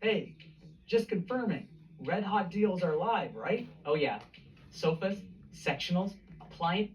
Hey, just confirming. Red Hot deals are live, right? Oh yeah. Sofas, sectionals, appliance.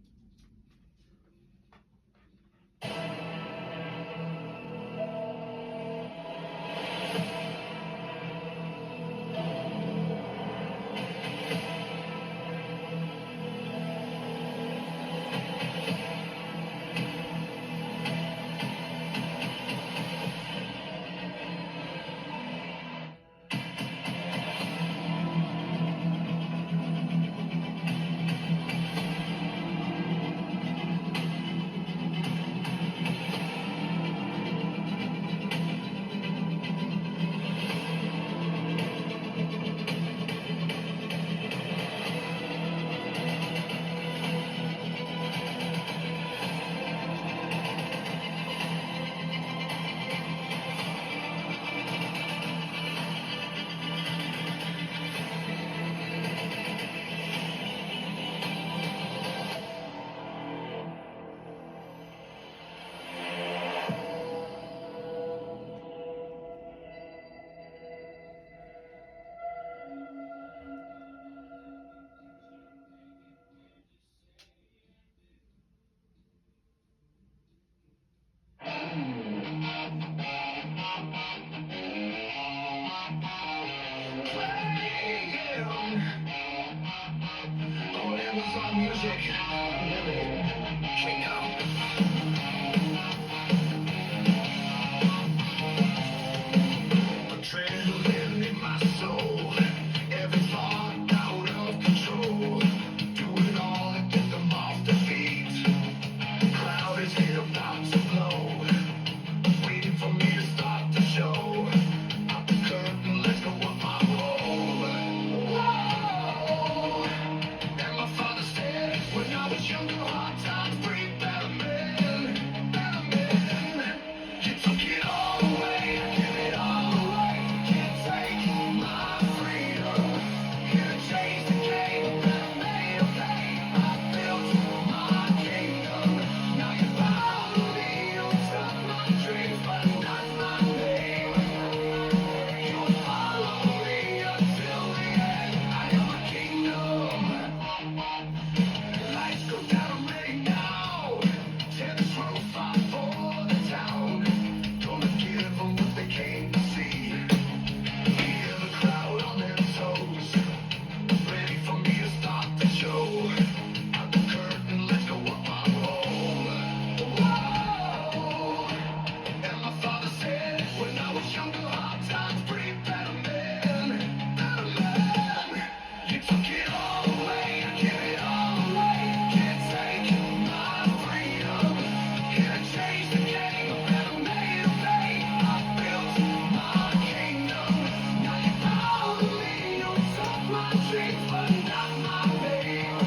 Music. Kingdom. Adrenaline in my soul. Every thought out of control. Do it all and get them off their feet. Cloud is about to blow. Waiting for me to start the show. Out the curtain, let's go up my roll. Whoa. And my father said, when I was younger, hard times bring better men. Better men. You took it all away, I give it all away. Can't take my freedom. Here to change the game, better made of pain. I built my kingdom. Now you follow me, you took my dreams, but not my name. You'll follow me until the end. I am a kingdom. Lights go down right now. Tear this roof off for the town. Gonna give them what they came to see. Hear the crowd on their toes. Ready for me to start the show. Out the curtain, let's go up my roll. Whoa. And my father said, when I was younger, hard times bring better men. Better men. You took it all away, I give it all away. Can't take my freedom. Here to change the game, a better made of pain. I built my kingdom. Now you follow me, you took my dreams, but not my name.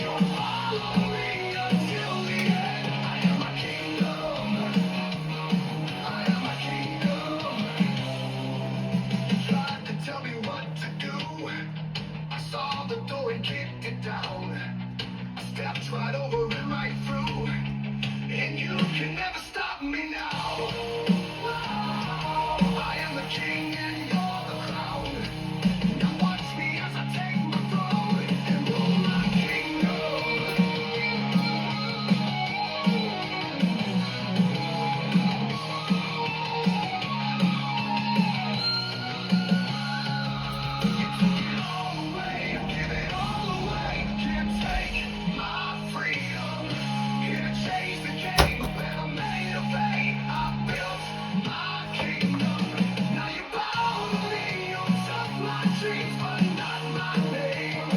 You'll follow me until the end. I am my kingdom. I am my kingdom. Tried to tell me what to do. I saw the door and kicked it down. I stepped right over it right through. And you can never stop me now. I am the king and you're the crown. Now watch me as I take my throne and rule my kingdom. You took it all away, I give it all away. Can't take my freedom. Here to change the game, a better made of pain. I built my kingdom. Now you follow me, you took my dreams, but not my name.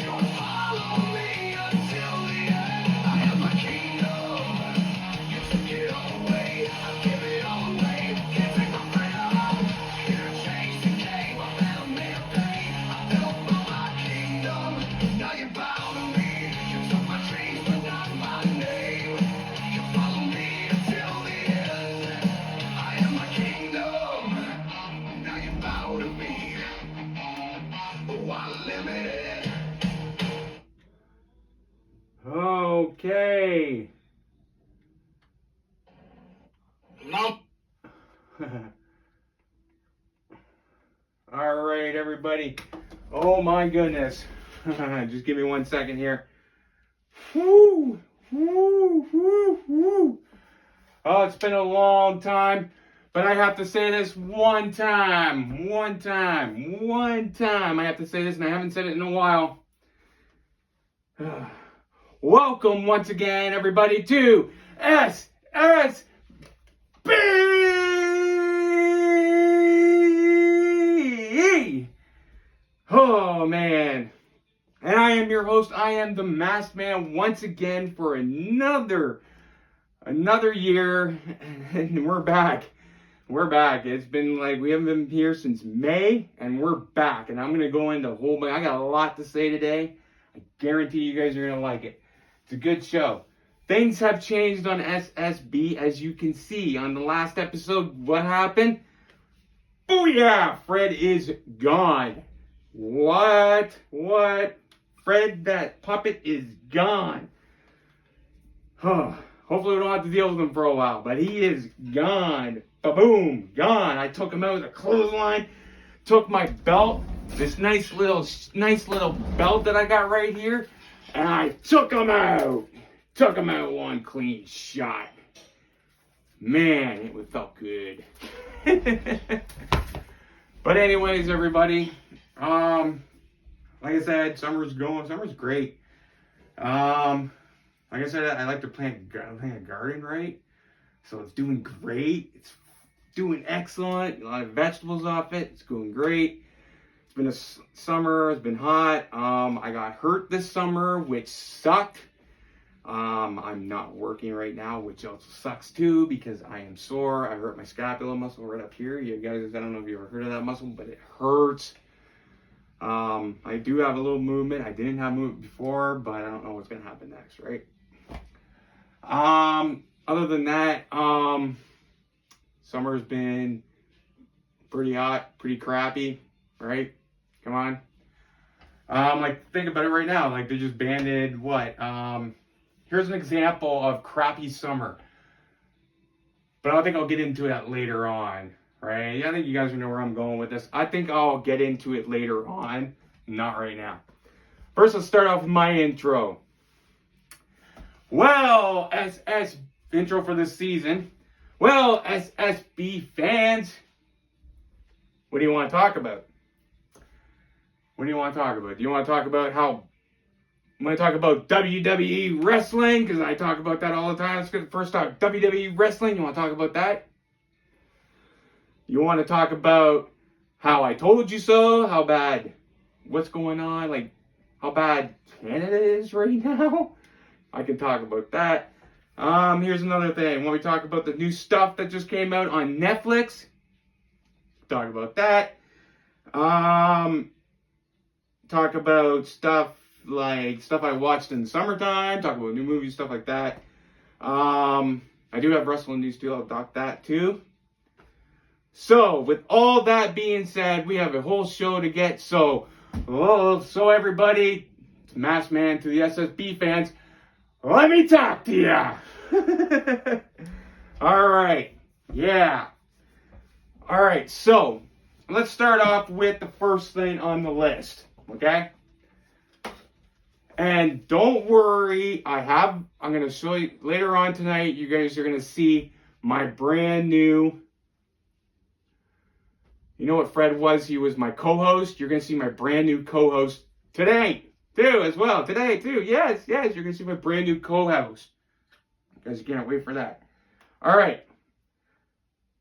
You'll follow me until the end. I am my kingdom. You took it all away, I give it all away. Can't take my freedom. Here to change the game, a better made of pain. I built my kingdom. Now you bow to me. You took my dreams, but not my name. You follow me until the end. I am my kingdom. Now you bow to me. Oh, I'm limited. Okay. No. All right, everybody. Oh my goodness. Just give me 1 second here. Woo, woo, woo, woo. Oh, it's been a long time, but I have to say this one time. I have to say this, and I haven't said it in a while. Welcome once again, everybody, to SSB. Oh, man. And I am your host. I am the Masked Man once again for another year. And we're back. It's been like we haven't been here since May, and we're back. And I'm going to go into I got a lot to say today. I guarantee you guys are going to like it. It's a good show. Things have changed on SSB, as you can see. On the last episode, what happened? Booyah! Fred is gone. What? Fred, that puppet, is gone. Hopefully we don't have to deal with him for a while, but he is gone. Ba-boom, gone. I took him out with a clothesline, took my belt, this nice little belt that I got right here, and I took him out. Took him out one clean shot. Man, it felt good. But anyways, everybody, like I said, summer's great. Like I said, I like to plant a garden, right? So it's doing great. It's doing excellent. A lot of vegetables off it. It's going great. It's been a summer. It's been hot. I got hurt this summer, which sucked. I'm not working right now, which also sucks too, because I am sore. I hurt my scapula muscle right up here. You guys, I don't know if you ever heard of that muscle, but it hurts. I do have a little movement. I didn't have movement before, but I don't know what's going to happen next, right? Other than that, summer's been pretty hot, pretty crappy, right? Come on. Like, think about it right now. Like, they just banded what? Here's an example of crappy summer. But I think I'll get into that later on, right? I think you guys know where I'm going with this. I think I'll get into it later on, not right now. First, let's start off with my intro. Well, intro for this season. Well, SSB fans, what do you want to talk about? What do you want to talk about? Do you want to talk about I'm going to talk about WWE wrestling, because I talk about that all the time. Let's get first talk WWE wrestling. You want to talk about that? You want to talk about how I told you so? How bad? What's going on? Like, how bad Canada is right now? I can talk about that. Here's another thing. When we talk about the new stuff that just came out on Netflix, talk about that. Talk about stuff I watched in the summertime. Talk about new movies, stuff like that. I do have wrestling news too. I'll talk that too. So, with all that being said, we have a whole show to get. So everybody, it's Masked Man to the SSB fans. Let me talk to ya. All right. Yeah. All right. So, let's start off with the first thing on the list. Okay? And don't worry, I'm going to show you later on tonight. You guys are going to see my brand new. You know what Fred was? He was my co-host. You're going to see my brand new co-host today, too, as well. Today, too. Yes, you're going to see my brand new co-host. You guys can't wait for that. All right.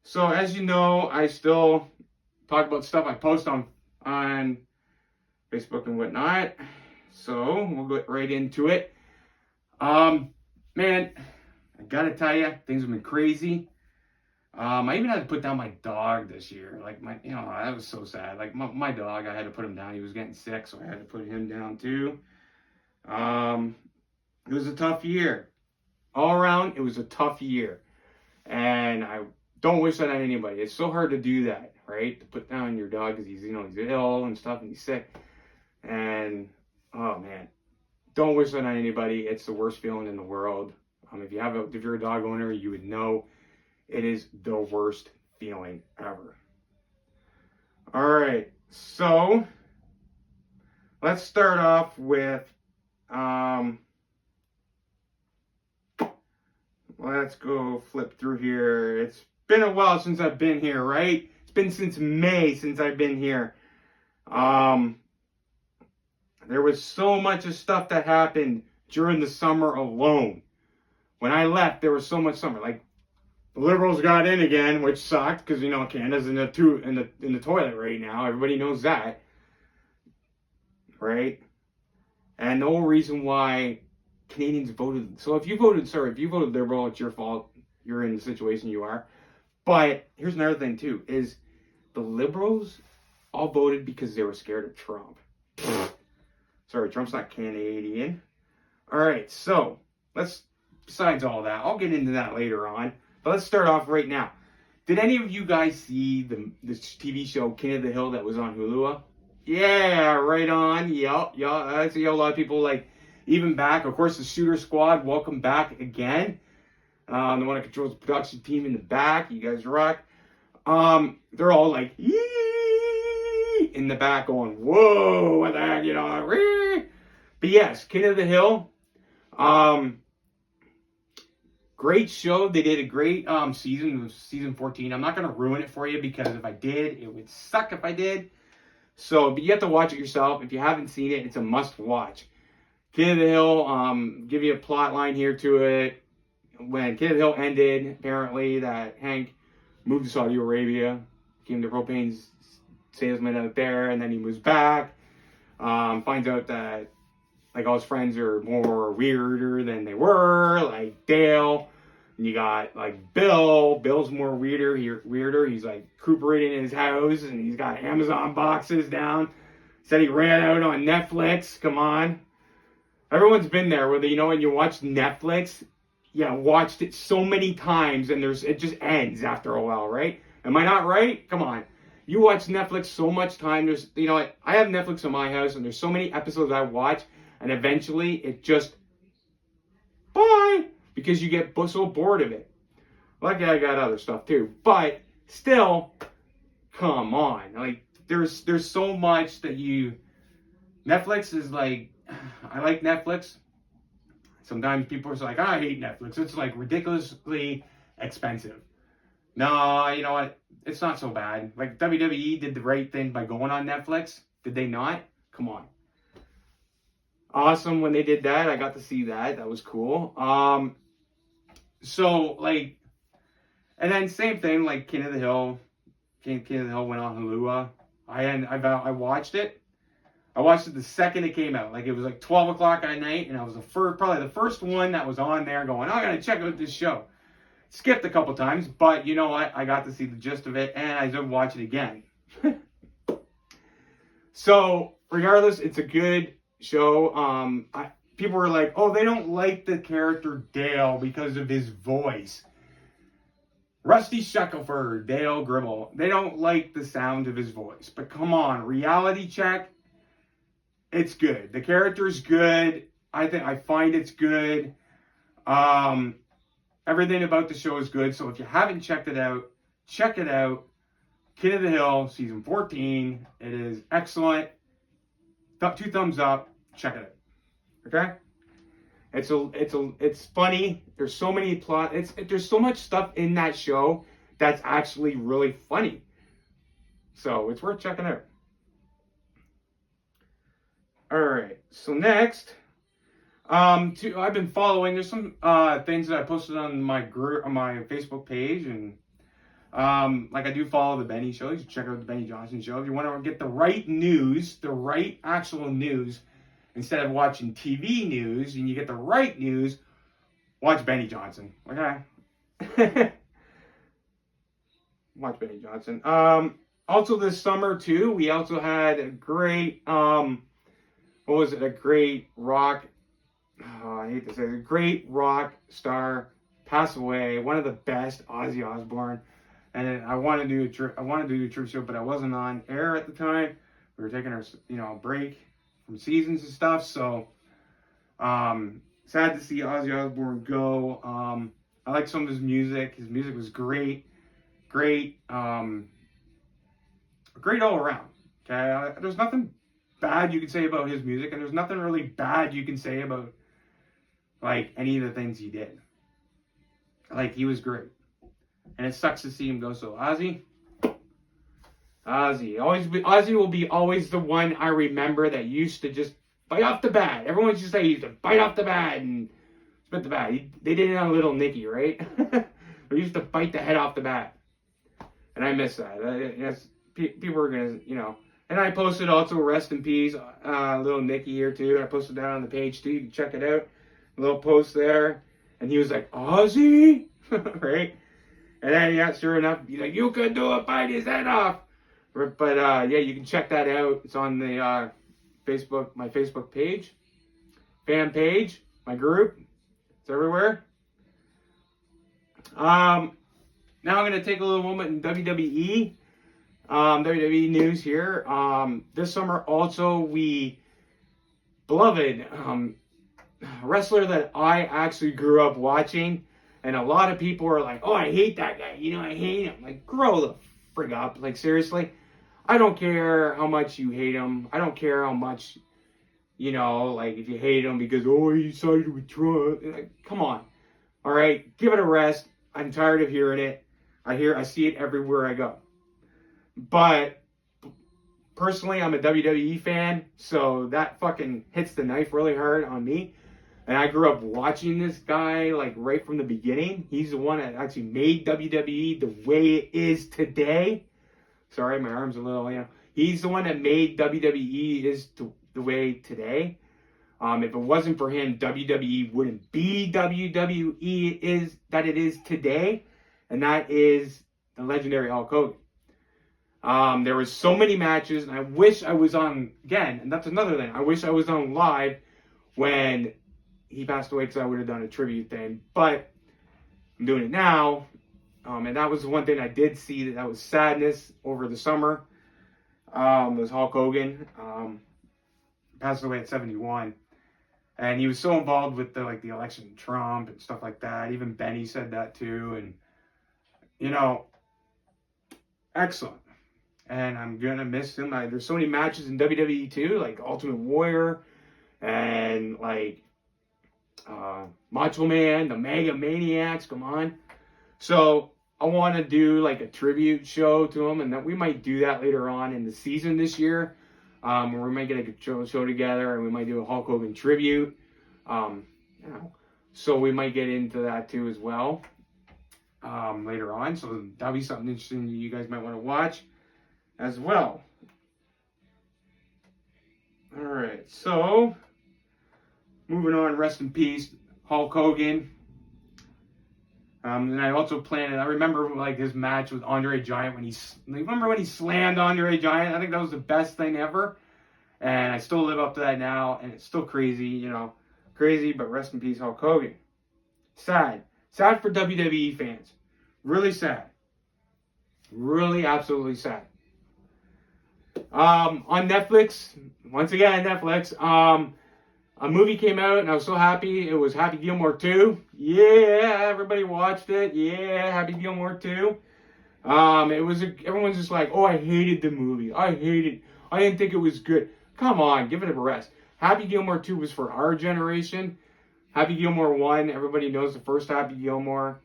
So, as you know, I still talk about stuff I post on Facebook and whatnot. So, we'll get right into it. Man, I got to tell you, things have been crazy. I even had to put down my dog this year. Like, that was so sad. Like, my dog, I had to put him down. He was getting sick, so I had to put him down too. It was a tough year. All around, it was a tough year. And I don't wish that on anybody. It's so hard to do that, right? To put down your dog because he's ill and stuff and he's sick. And, oh man, don't wish that on anybody. It's the worst feeling in the world. If you're a dog owner, you would know. It is the worst feeling ever. All right. So let's start off with let's go flip through here. It's been a while since I've been here, right? It's been since May since I've been here. There was so much of stuff that happened during the summer alone. When I left, there was so much summer. Like, the Liberals got in again, which sucked because, you know, Canada's in the toilet right now. Everybody knows that, right? And the whole reason why Canadians voted. So if you voted Liberal, it's your fault. You're in the situation you are. But here's another thing too: is the Liberals all voted because they were scared of Trump. Sorry, Trump's not Canadian. All right, so besides all that, I'll get into that later on. But let's start off right now. Did any of you guys see this TV show King of the Hill that was on Hulu? Yeah, right on. Yup. I see a lot of people like even back. Of course, the Shooter Squad, welcome back again. The one that controls the production team in the back. You guys rock. They're all like, yee! In the back going, whoa, what the heck, you know, ree! But yes, King of the Hill. Great show. They did a great season. It was season 14. I'm not going to ruin it for you because if I did, it would suck if I did. So, but you have to watch it yourself. If you haven't seen it, it's a must watch. King of the Hill, give you a plot line here to it. When King of the Hill ended, apparently that Hank moved to Saudi Arabia, became the propane salesman out there, and then he moves back. Finds out that like all his friends are more weirder than they were, like Dale. And you got like Bill. Bill's more weirder. He's like recuperating in his house, and he's got Amazon boxes down. Said he ran out on Netflix. Come on, everyone's been there. Whether you know when you watch Netflix, yeah, watched it so many times, and it just ends after a while, right? Am I not right? Come on. You watch Netflix so much time. There's, you know what? I have Netflix in my house, and there's so many episodes I watch, and eventually it just bye because you get so bored of it. Luckily, I got other stuff too, but still, come on. Like there's so much that Netflix is like. I like Netflix. Sometimes people are like, I hate Netflix. It's like ridiculously expensive. No, you know what? It's not so bad. Like WWE did the right thing by going on Netflix. Did they not? Come on. Awesome when they did that. I got to see that. That was cool. So like, and then same thing like King of the Hill. King of the Hill went on Hulu. I watched it. I watched it the second it came out. Like it was like 12 o'clock at night, and I was probably the first one that was on there going, I gotta check out this show. Skipped a couple times, but you know what? I got to see the gist of it, and I did watch it again. So regardless, it's a good show. People were like, oh, they don't like the character Dale because of his voice. Rusty Shackelford, Dale Gribble. They don't like the sound of his voice. But come on, reality check. It's good. The character's good. I find it's good. Everything about the show is good. So if you haven't checked it out, check it out. King of the Hill, season 14. It is excellent. 2 thumbs up. Check it out. Okay? It's funny. There's so many plot. There's so much stuff in that show that's actually really funny. So it's worth checking out. All right. So next, I've been following. There's some things that I posted on my Facebook page, and like I do follow the Benny Show. You should check out the Benny Johnson Show if you want to get the right news, the right actual news. Instead of watching TV news, and you get the right news, watch Benny Johnson. Okay. Watch Benny Johnson. Also this summer too, we also had a great a great rock. I hate to say it. A great rock star pass away. One of the best, Ozzy Osbourne. And I wanted to do a trip show, but I wasn't on air at the time. We were taking our break from seasons and stuff. So sad to see Ozzy Osbourne go. I like some of his music. His music was great. Great all around. Okay, there's nothing bad you can say about his music, and there's nothing really bad you can say about like any of the things he did. Like, he was great, and it sucks to see him go. So Ozzy Ozzy will be always the one I remember that used to just bite off the bat. Everyone's just like, he used to bite off the bat and spit the bat. They did it on Little Nicky, right? They used to bite the head off the bat. And I miss that. People are going to, And I posted also, rest in peace, Little Nicky here too. I posted that on the page too. You can check it out. A little post there. And he was like, Ozzy? Right? And then, yeah, sure enough, he's like, you could do it, bite his head off. But yeah, you can check that out. It's on the my Facebook page, fan page, my group. It's everywhere. Now I'm gonna take a little moment in WWE. WWE news here. This summer also beloved wrestler that I actually grew up watching, and a lot of people are like, "Oh, I hate that guy." I hate him. Like, grow the frig up. Like, seriously. I don't care how much you hate him. I don't care how much, like, if you hate him because, he sided with Trump. Like, come on. All right? Give it a rest. I'm tired of hearing it. I see it everywhere I go. But personally, I'm a WWE fan, so that fucking hits the knife really hard on me. And I grew up watching this guy, like, right from the beginning. He's the one that actually made WWE the way it is today. Sorry, my arm's a little, He's the one that made WWE the way today. If it wasn't for him, WWE wouldn't be WWE that it is today. And that is the legendary Hulk Hogan. There was so many matches, and I wish I was on, again, and that's another thing, I wish I was on live when he passed away, because I would have done a tribute thing. But I'm doing it now. And that was one thing I did see that was sadness over the summer. Was Hulk Hogan. Passed away at 71. And he was so involved with the election of Trump and stuff like that. Even Benny said that too. And, excellent. And I'm going to miss him. There's so many matches in WWE too, like Ultimate Warrior and Macho Man, the Mega Maniacs, come on. So I want to do like a tribute show to him, and that we might do that later on in the season this year. Where we might get a show together, and we might do a Hulk Hogan tribute. So we might get into that too as well later on. So that'll be something interesting that you guys might want to watch as well. All right, so moving on, rest in peace, Hulk Hogan. And I also I remember his match with Andre Giant when he slammed Andre Giant. I think that was the best thing ever. And I still live up to that now, and it's still crazy, crazy, but rest in peace, Hulk Hogan. Sad for WWE fans. Really sad. Really absolutely sad. On Netflix, once again, a movie came out, and I was so happy. It was Happy Gilmore 2. Yeah, everybody watched it. Yeah, Happy Gilmore 2. Everyone's just like, oh, I hated the movie. I didn't think it was good. Come on, give it a rest. Happy Gilmore 2 was for our generation. Happy Gilmore 1, everybody knows the first Happy Gilmore.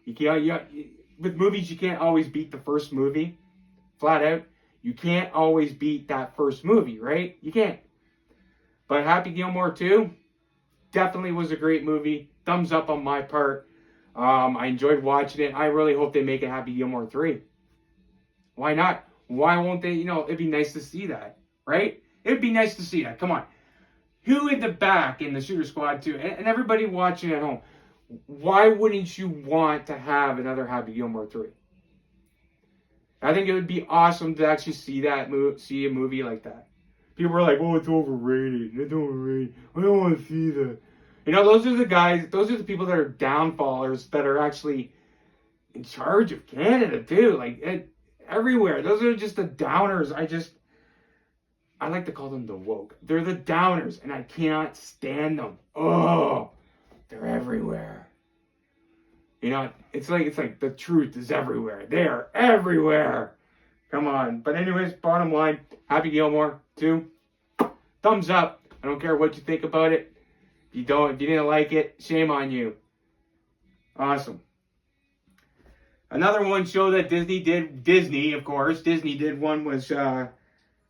With movies, you can't always beat the first movie. Flat out. You can't always beat that first movie, right? You can't. But Happy Gilmore 2 definitely was a great movie. Thumbs up on my part. I enjoyed watching it. I really hope they make a Happy Gilmore 3. Why not? Why won't they? It'd be nice to see that, right? It'd be nice to see that. Come on. Who in the back in the Shooter Squad too? And everybody watching at home, why wouldn't you want to have another Happy Gilmore 3? I think it would be awesome to actually see a movie like that. People are like, oh, it's overrated. It's overrated. I don't want to see that. Those are the people that are downfallers that are actually in charge of Canada too. Everywhere. Those are just the downers. I like to call them the woke. They're the downers, and I cannot stand them. Oh, they're everywhere. It's like the truth is everywhere. They are everywhere. Come on. But anyways, bottom line, Happy Gilmore 2. Thumbs up. I don't care what you think about it. If you didn't like it, shame on you. Awesome. Another one show that Disney did one was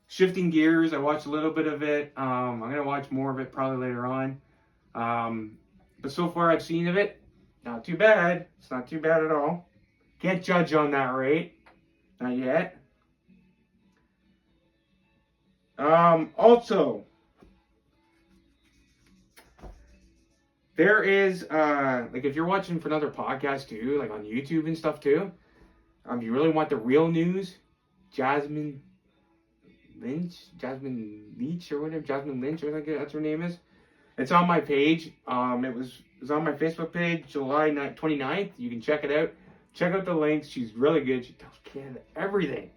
Shifting Gears. I watched a little bit of it. I'm going to watch more of it probably later on. But so far I've seen of it, not too bad. It's not too bad at all. Can't judge on that rate. Not yet. Also, there is, like if you're watching for another podcast too, like on YouTube and stuff too, you really want the real news, Jasmine Lynch, or whatever, Jasmine Lynch, or that's her name is. It's on my page. It was on my Facebook page, July 29th. You can check it out. Check out the links. She's really good. She tells Canada everything.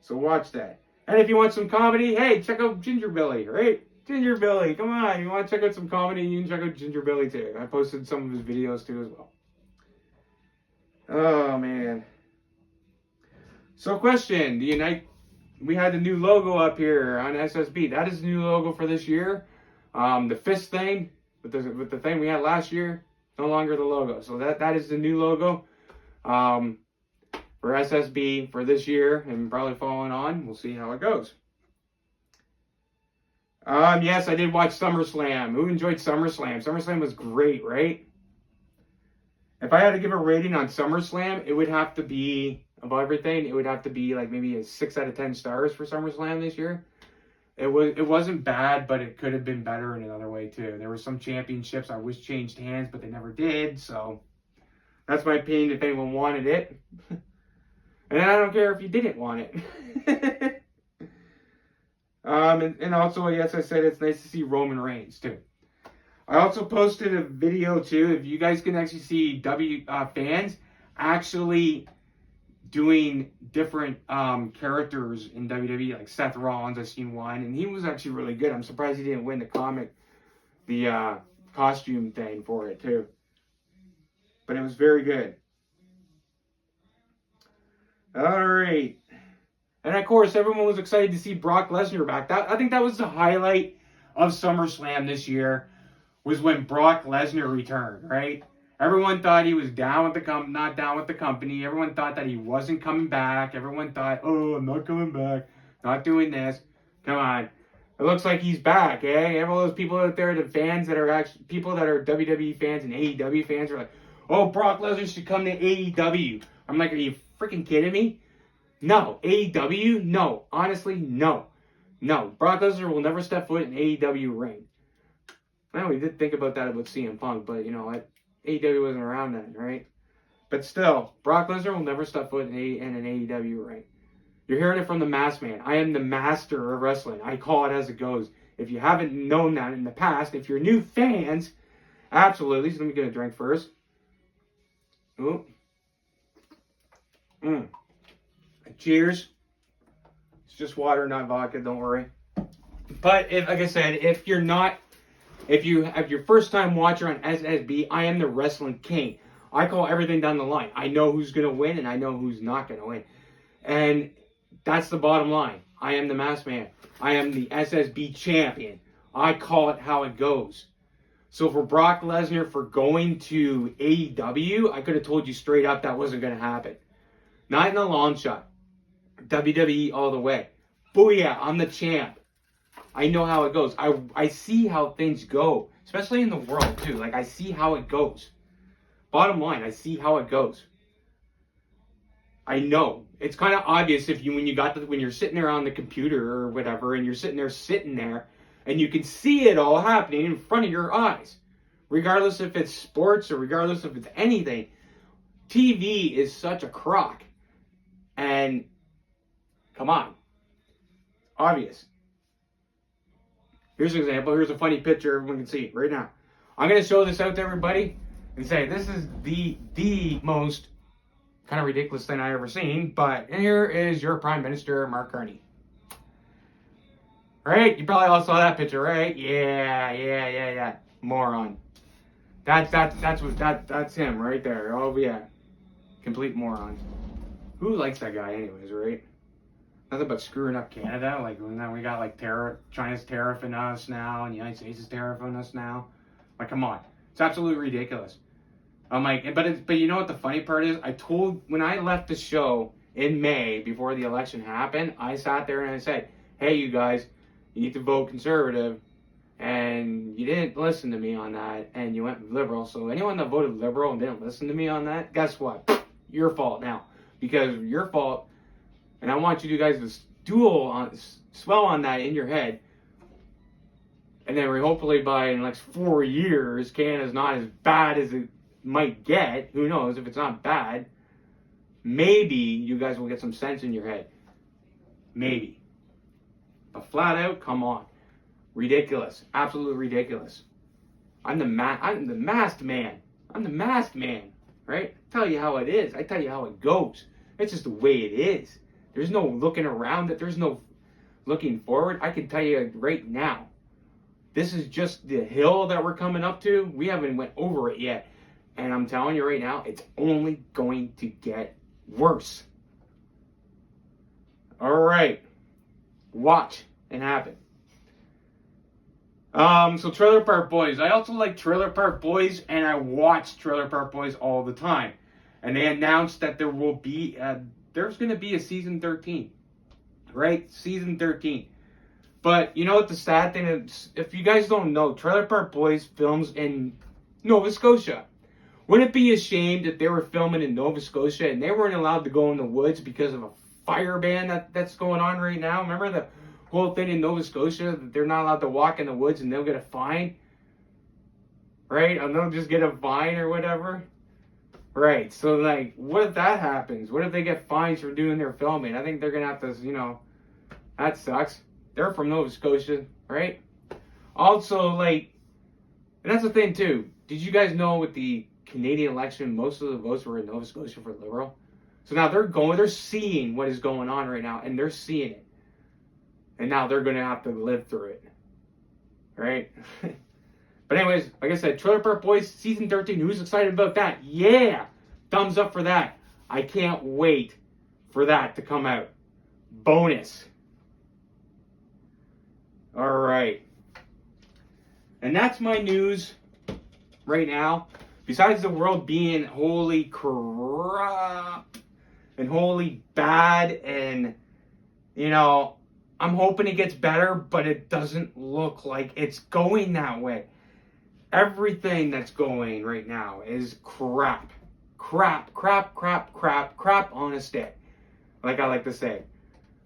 So watch that. And if you want some comedy, hey, check out Ginger Billy, right? Ginger Billy, come on. You want to check out some comedy, you can check out Ginger Billy too. I posted some of his videos too as well. Oh, man. So question, we had the new logo up here on SSB. That is the new logo for this year. The fist thing, with the thing we had last year, no longer the logo. So that is the new logo for SSB for this year and probably following on. We'll see how it goes. Yes, I did watch SummerSlam. Who enjoyed SummerSlam? SummerSlam was great, right? If I had to give a rating on SummerSlam, it would have to be, of everything, it would have to be like maybe a 6 out of 10 stars for SummerSlam this year. It wasn't bad, but it could have been better in another way too. There were some championships I wish changed hands, but they never did. So that's my opinion if anyone wanted it. And I don't care if you didn't want it. And also, yes, I said it's nice to see Roman Reigns too. I also posted a video too. If you guys can actually see fans actually doing different characters in WWE, like Seth Rollins, I've seen one, and he was actually really good. I'm surprised he didn't win the costume thing for it too. But it was very good. All right. And of course, everyone was excited to see Brock Lesnar back. I think that was the highlight of SummerSlam this year, was when Brock Lesnar returned, right? Everyone thought he was not down with the company. Everyone thought that he wasn't coming back. Everyone thought, oh, I'm not coming back. Not doing this. Come on. It looks like he's back, eh? You have all those people out there, the fans that are actually, people that are WWE fans and AEW fans are like, oh, Brock Lesnar should come to AEW. I'm like, are you freaking kidding me? No. AEW? No. Honestly, no. No. Brock Lesnar will never step foot in AEW ring. Well, we did think about that about CM Punk, but you know what? AEW wasn't around then, right? But still, Brock Lesnar will never step foot in an AEW ring. You're hearing it from the Masked Man. I am the master of wrestling. I call it as it goes. If you haven't known that in the past, if you're new fans, absolutely. So let me get a drink first. Ooh. Cheers. It's just water, not vodka. Don't worry. But like I said, if you're your first time watcher on SSB, I am the wrestling king. I call everything down the line. I know who's going to win and I know who's not going to win. And that's the bottom line. I am the Masked Man. I am the SSB champion. I call it how it goes. So for Brock Lesnar for going to AEW, I could have told you straight up that wasn't going to happen. Not in a long shot. WWE all the way. Booyah, I'm the champ. I know how it goes. I see how things go, especially in the world too. Like I see how it goes. Bottom line, I see how it goes. I know. It's kind of obvious when you're sitting there on the computer or whatever, and you're sitting there, and you can see it all happening in front of your eyes. Regardless if it's sports or regardless if it's anything, TV is such a crock. And come on, obvious. Here's an example. Here's a funny picture everyone can see right now. I'm going to show this out to everybody and say this is the most kind of ridiculous thing I ever seen. But here is your Prime Minister, Mark Carney. Right? You probably all saw that picture, right? Yeah. Moron. That's him right there. Oh yeah, complete moron. Who likes that guy anyways, right? Nothing but screwing up Canada. Like, now we got like China's tariffing us now, and the United States is tariffing us now. Like, come on, it's absolutely ridiculous. I'm like, but you know what the funny part is? When I left the show in May before the election happened, I sat there and I said, hey, you guys, you need to vote conservative. And you didn't listen to me on that, and you went liberal. So anyone that voted liberal and didn't listen to me on that, guess what? Your fault now. Because your fault, and I want you guys to swell on that in your head. And then hopefully by the next 4 years, Canada's not as bad as it might get. Who knows if it's not bad. Maybe you guys will get some sense in your head. Maybe. But flat out, come on. Ridiculous. Absolutely ridiculous. I'm the masked man. I'm the masked man. Right? I tell you how it is. I tell you how it goes. It's just the way it is. There's no looking around it. There's no looking forward. I can tell you right now. This is just the hill that we're coming up to. We haven't went over it yet. And I'm telling you right now, it's only going to get worse. All right. Watch it happen. So Trailer Park Boys. I also like Trailer Park Boys, and I watch Trailer Park Boys all the time. And they announced that there will be there's going to be a season 13, right? Season 13. But you know what the sad thing is? If you guys don't know, Trailer Park Boys films in Nova Scotia. Wouldn't it be a shame that they were filming in Nova Scotia and they weren't allowed to go in the woods because of a fire ban that's going on right now? Remember the whole thing in Nova Scotia that they're not allowed to walk in the woods and they'll get a fine? Right? And they'll just get a fine or whatever? Right. So, like, what if that happens? What if they get fines for doing their filming? I think they're going to have to, that sucks. They're from Nova Scotia, right? Also, like, and that's the thing, too. Did you guys know with the Canadian election, most of the votes were in Nova Scotia for Liberal? So now they're seeing what is going on right now, and they're seeing it. And now they're going to have to live through it. Right? But anyways, like I said, Trailer Park Boys Season 13. Who's excited about that? Yeah! Thumbs up for that. I can't wait for that to come out. Bonus. Alright. And that's my news right now. Besides the world being holy corrupt and holy bad and, I'm hoping it gets better, but it doesn't look like it's going that way. Everything that's going right now is crap. Crap on a stick. Like I like to say.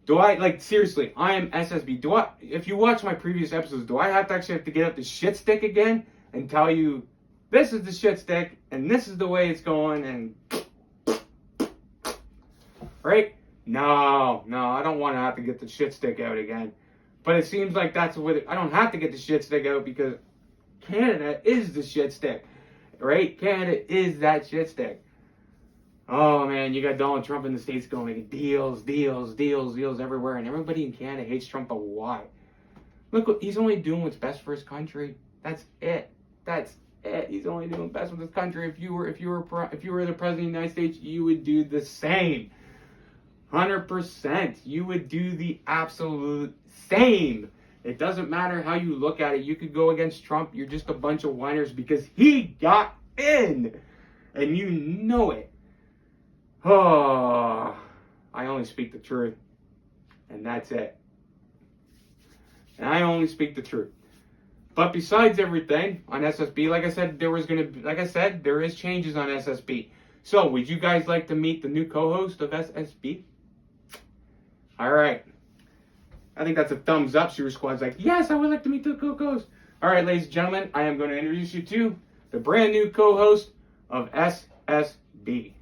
Seriously, I am SSB. If you watch my previous episodes, do I actually have to get up the shit stick again and tell you this is the shit stick and this is the way it's going and right? No, I don't want to have to get the shit stick out again. But it seems like that's what I don't have to get the shit stick out because Canada is the shit stick, right? Canada is that shit stick. Oh man, you got Donald Trump in the States going deals everywhere, and everybody in Canada hates Trump. But why? Look, he's only doing what's best for his country. That's it. He's only doing best for his country. If you were the president of the United States, you would do the same. 100%. You would do the absolute same. It doesn't matter how you look at it. You could go against Trump. You're just a bunch of whiners because he got in. And you know it. Oh, I only speak the truth. And that's it. And I only speak the truth. But besides everything on SSB, like I said, there is changes on SSB. So, would you guys like to meet the new co-host of SSB? Alright. I think that's a thumbs up. Shooter Squad's like, yes, I would like to meet the co-host. Alright, ladies and gentlemen, I am going to introduce you to the brand new co-host of SSB.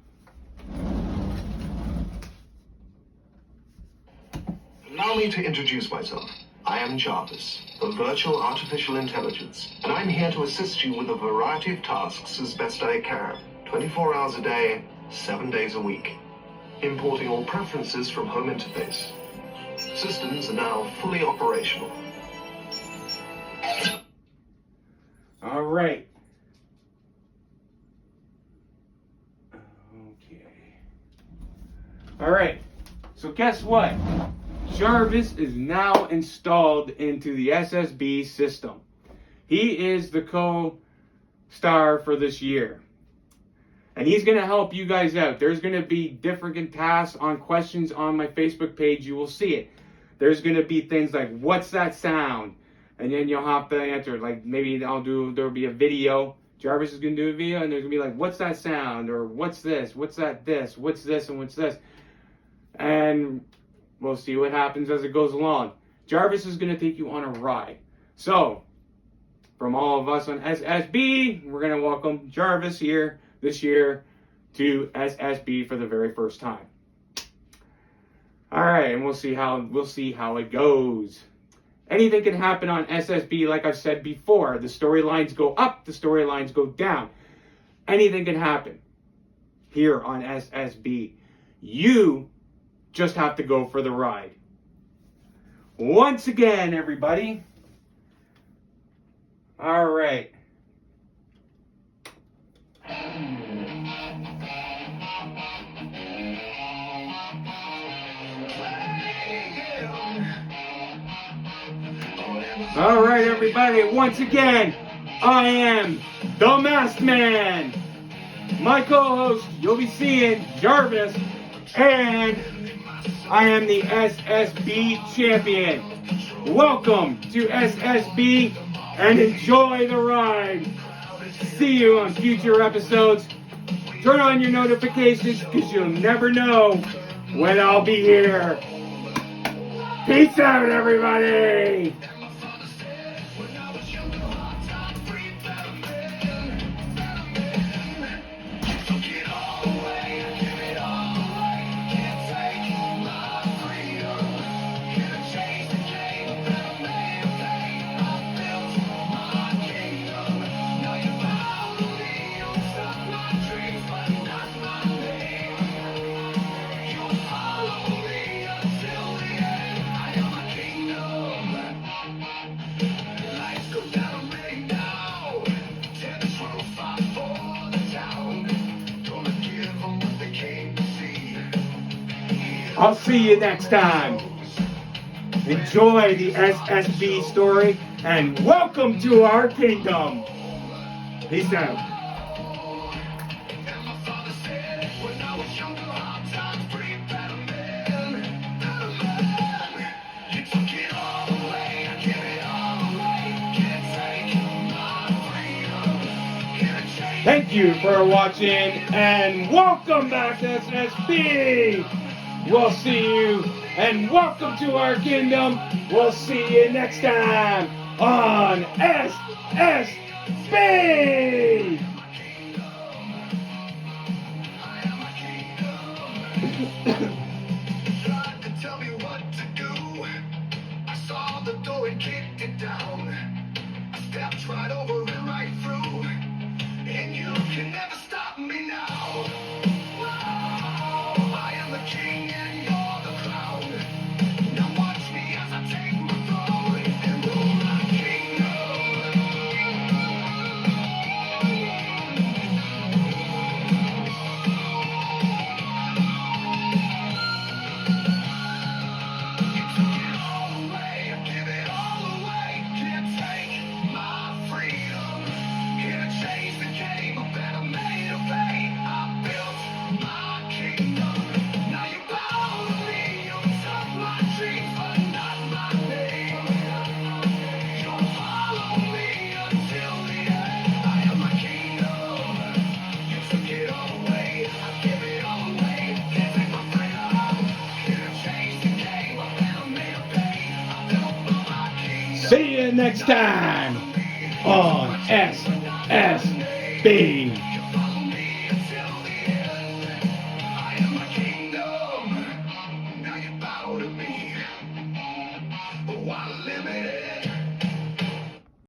Allow me to introduce myself. I am Jarvis, the virtual artificial intelligence, and I'm here to assist you with a variety of tasks as best I can, 24 hours a day, 7 days a week. Importing all preferences from home interface. Systems are now fully operational. All right. Okay. All guess what? Jarvis is now installed into the SSB system. He is the co-star for this year. And he's going to help you guys out. There's going to be different tasks on questions on my Facebook page. You will see it. There's going to be things like, what's that sound? And then you'll have to answer. Like, maybe there'll be a video. Jarvis is going to do a video, and there's going to be like, what's that sound? Or what's this? What's that this? What's this and what's this? And we'll see what happens as it goes along. Jarvis is going to take you on a ride. So, from all of us on SSB, we're going to welcome Jarvis here this year to SSB for the very first time. All right, and we'll see how it goes. Anything can happen on SSB, like I've said before. The storylines go up, the storylines go down. Anything can happen here on SSB. You just have to go for the ride. Once again, everybody. All right. All right, everybody. Once again, I am the Masked Man. My co-host, you'll be seeing Jarvis, and I am the SSB champion. Welcome to SSB, and enjoy the ride. See you on future episodes. Turn on your notifications, because you'll never know when I'll be here. Peace out, everybody. I'll see you next time. Enjoy the SSB story, and welcome to our kingdom. Peace out. Thank you for watching, and welcome back to SSB. We'll see you, and welcome to our kingdom. We'll see you next time on SSB. Tried to tell me what to do. I saw the door and kicked it down. I stepped right over it right through. And you can never stop me now. I am the king and you're the crown. Now watch me as I take my throne and rule my You took it all away, give it all away. Can't take my freedom. Here to change the game, a better made of fate. I built my kingdom. Now you bow to me, you took my dreams, but not my name. You'll follow me until the end. I am my kingdom. You took it all away, I give it all away. Can't take my freedom. Here to change the game, a better made of fate. I built my kingdom. See you next time on SSB. Follow me until the end. I am my kingdom. Now you bow to me. But why limit it?